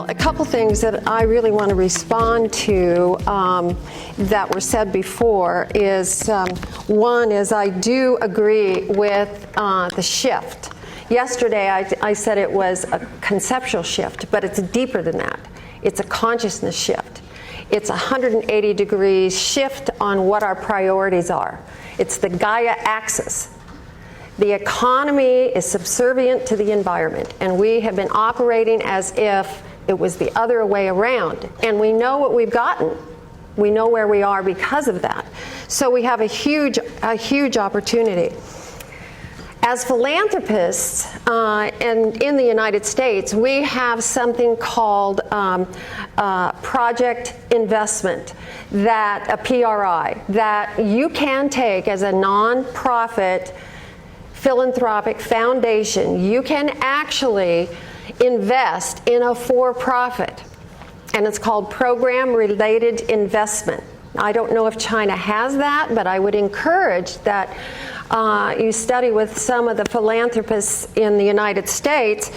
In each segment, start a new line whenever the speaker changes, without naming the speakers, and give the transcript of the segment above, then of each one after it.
Well, a couple things that I really want to respond to that were said before is, one is I do agree with the shift. Yesterday I said it was a conceptual shift, but it's deeper than that. It's a consciousness shift. It's a 180 degrees shift on what our priorities are. It's the GAIA axis. The economy is subservient to the environment, and we have been operating as if it was the other way around. And we know what we've gotten. We know where we are because of that. So we have a huge opportunity. As philanthropists, and in the United States, we have something called project investment, that a PRI, that you can take as a nonprofit philanthropic foundation. You can actually invest in a for-profit, and it's called program-related investment. I don't know if China has that, but I would encourage that you study with some of the philanthropists in the United States.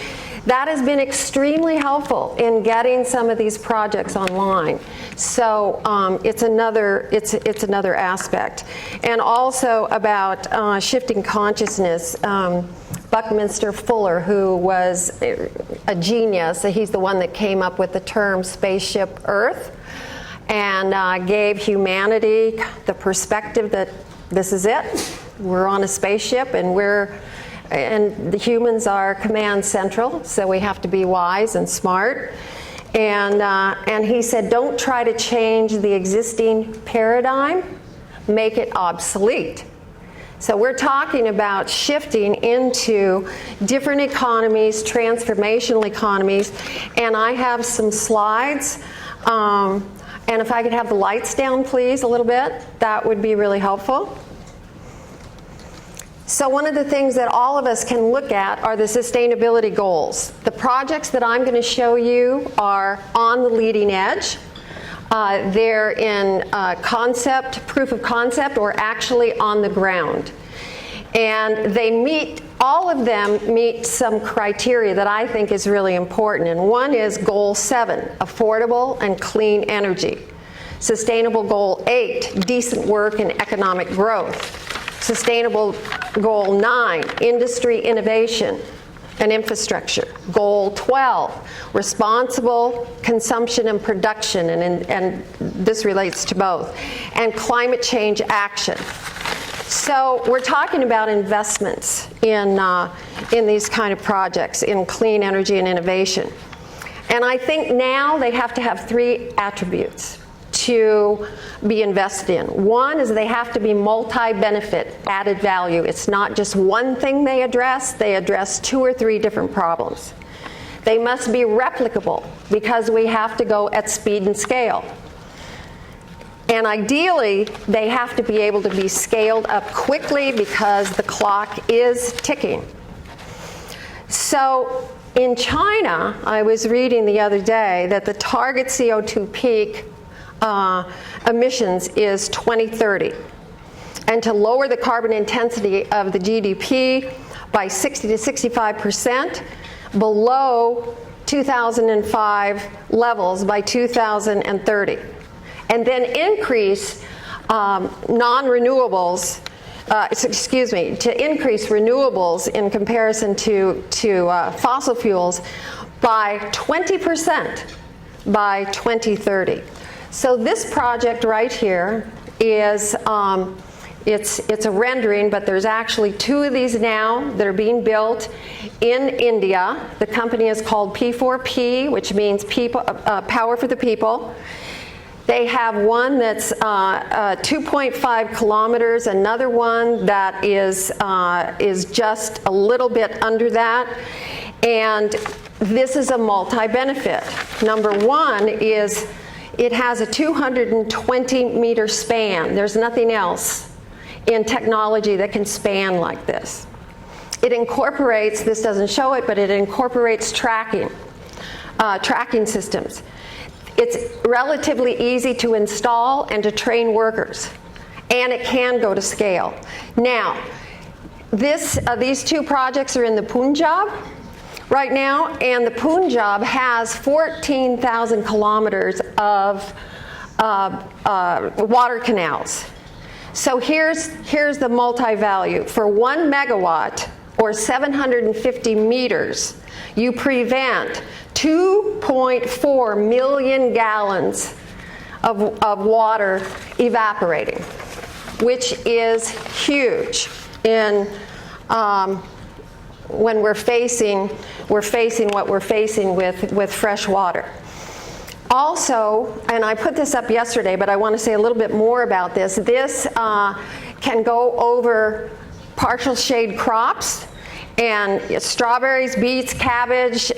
That has been extremely helpful in getting some of these projects online. So it's another aspect. And also about shifting consciousness. Buckminster Fuller, who was a genius, he's the one that came up with the term Spaceship Earth, and gave humanity the perspective that this is it. We're on a spaceship, and the humans are command central, so we have to be wise and smart. And he said, don't try to change the existing paradigm, make it obsolete. So we're talking about shifting into different economies, transformational economies, and I have some slides. And if I could have the lights down, please, a little bit, that would be really helpful. So one of the things that all of us can look at are the sustainability goals. The projects that I'm going to show you are on the leading edge. They're in concept, proof of concept, or actually on the ground. And they meet, all of them meet some criteria that I think is really important. And one is Goal 7, affordable and clean energy. Sustainable Goal 8, decent work and economic growth. Sustainable Goal 9, industry innovation and infrastructure. Goal 12, responsible consumption and production, and this relates to both. And climate change action. So we're talking about investments in these kind of projects, in clean energy and innovation. And I think now they have to have 3 attributes to be invested in. One is they have to be multi-benefit, added value. It's not just one thing they address 2 or 3 different problems. They must be replicable, because we have to go at speed and scale. And ideally, they have to be able to be scaled up quickly, because the clock is ticking. So in China, I was reading the other day that the target CO2 peak emissions is 2030, and to lower the carbon intensity of the GDP by 60 to 65% below 2005 levels by 2030, and then increase non-renewables, to increase renewables in comparison to fossil fuels by 20% by 2030. So this project right here is, it's a rendering, but there's actually 2 of these now that are being built in India. The company is called P4P, which means people, power for the people. They have one that's 2.5 kilometers, another one that is just a little bit under that. And this is a multi-benefit. Number one is it has a 220-meter span. There's nothing else in technology that can span like this. It incorporates, this doesn't show it, but it incorporates tracking systems. It's relatively easy to install and to train workers, and it can go to scale. Now, these 2 projects are in the Punjab, right now, and the Punjab has 14,000 kilometers of water canals. So here's the multi-value. For 1 megawatt, or 750 meters, you prevent 2.4 million gallons of water evaporating, which is huge in when we're facing what we're facing with fresh water. Also, and I put this up yesterday, but I want to say a little bit more about this. This can go over partial shade crops, and strawberries, beets, cabbage,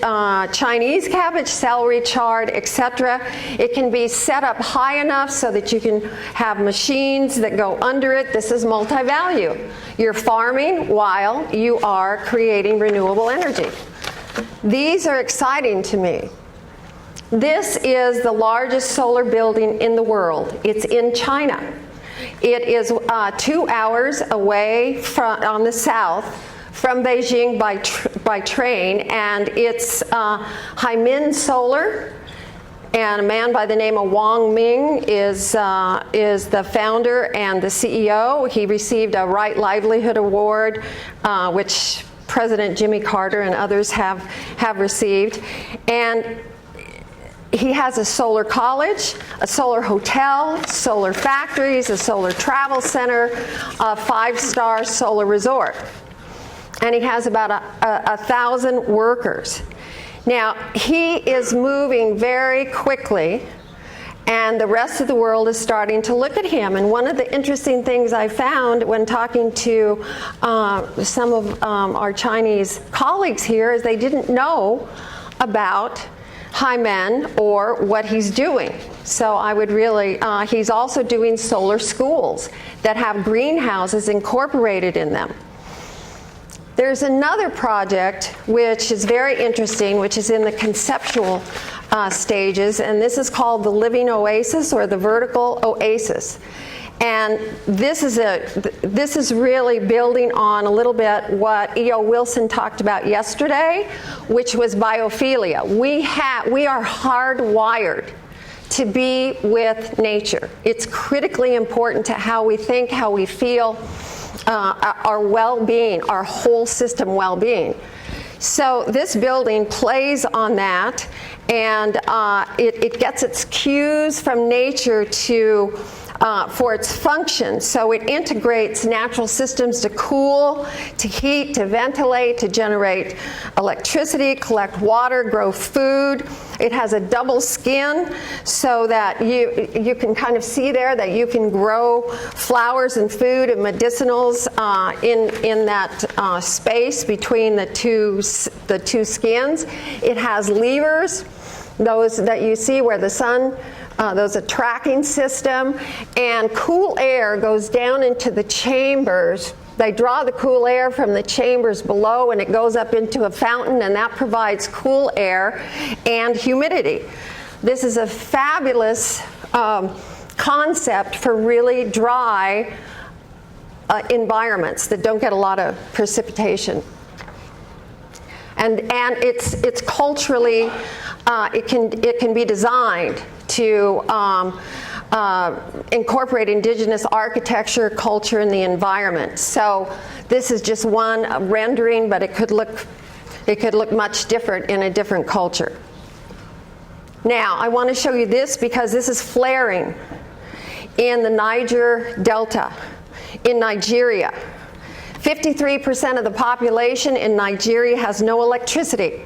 Chinese cabbage, celery, chard, etc. It can be set up high enough so that you can have machines that go under it. This is multi-value. You're farming while you are creating renewable energy. These are exciting to me. This is the largest solar building in the world. It's in China. It is 2 hours away on the south from Beijing by train, and it's Haimin Solar, and a man by the name of Wang Ming is the founder and the CEO. He received a Right Livelihood Award, which President Jimmy Carter and others have received, and he has a solar college, a solar hotel, solar factories, a solar travel center, a 5-star solar resort. And he has about 1,000 workers. Now, he is moving very quickly, and the rest of the world is starting to look at him. And one of the interesting things I found when talking to some of our Chinese colleagues here is they didn't know about Haimen or what he's doing. So I would really, he's also doing solar schools that have greenhouses incorporated in them. There's another project which is very interesting, which is in the conceptual stages, and this is called the Living Oasis, or the Vertical Oasis. And this is really building on a little bit what E.O. Wilson talked about yesterday, which was biophilia. We are hardwired to be with nature. It's critically important to how we think, how we feel, our well-being, our whole system well-being. So this building plays on that, and it gets its cues from nature to for its function. So it integrates natural systems to cool, to heat, to ventilate, to generate electricity, collect water, grow food. It has a double skin so that you can kind of see there that you can grow flowers and food and medicinals in that space between the two skins. It has levers, those that you see where the sun, there's a tracking system, and cool air goes down into the chambers. They draw the cool air from the chambers below, and it goes up into a fountain, and that provides cool air and humidity. This is a fabulous concept for really dry environments that don't get a lot of precipitation. And it's culturally, it can be designed to incorporate indigenous architecture, culture, and the environment. So this is just one rendering, but it could look much different in a different culture. Now, I want to show you this because this is flaring in the Niger Delta in Nigeria. 53% of the population in Nigeria has no electricity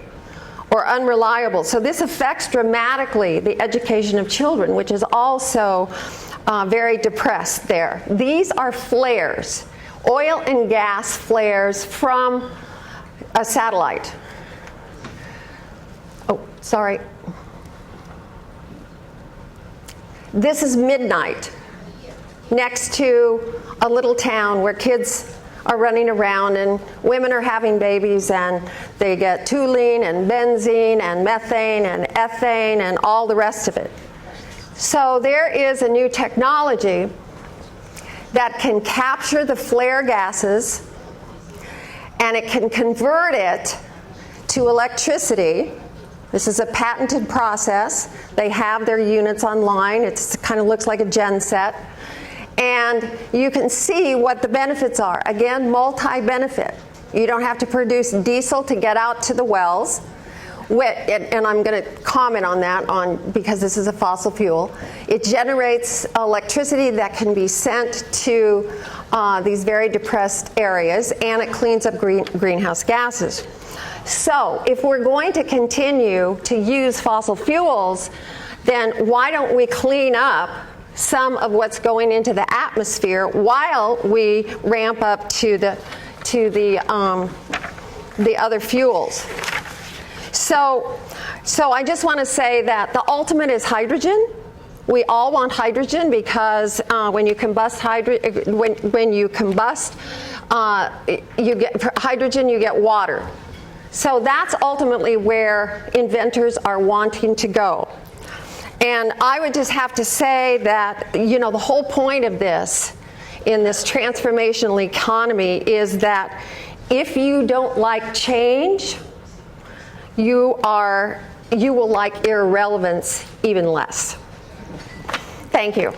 or unreliable. So this affects dramatically the education of children, which is also very depressed there. These are flares, oil and gas flares from a satellite. Oh, sorry. This is midnight next to a little town where kids are running around and women are having babies, and they get toluene and benzene and methane and ethane and all the rest of it. So there is a new technology that can capture the flare gases, and it can convert it to electricity. This is a patented process. They have their units online. It kind of looks like a gen set. And you can see what the benefits are. Again, multi-benefit. You don't have to produce diesel to get out to the wells. And I'm going to comment on that because this is a fossil fuel. It generates electricity that can be sent to these very depressed areas, and it cleans up greenhouse gases. So if we're going to continue to use fossil fuels, then why don't we clean up some of what's going into the atmosphere while we ramp up to the other fuels? So I just want to say that the ultimate is hydrogen. We all want hydrogen because when you combust you get hydrogen, you get water. So that's ultimately where inventors are wanting to go. And I would just have to say that, the whole point of this in this transformational economy is that if you don't like change, you will like irrelevance even less. Thank you.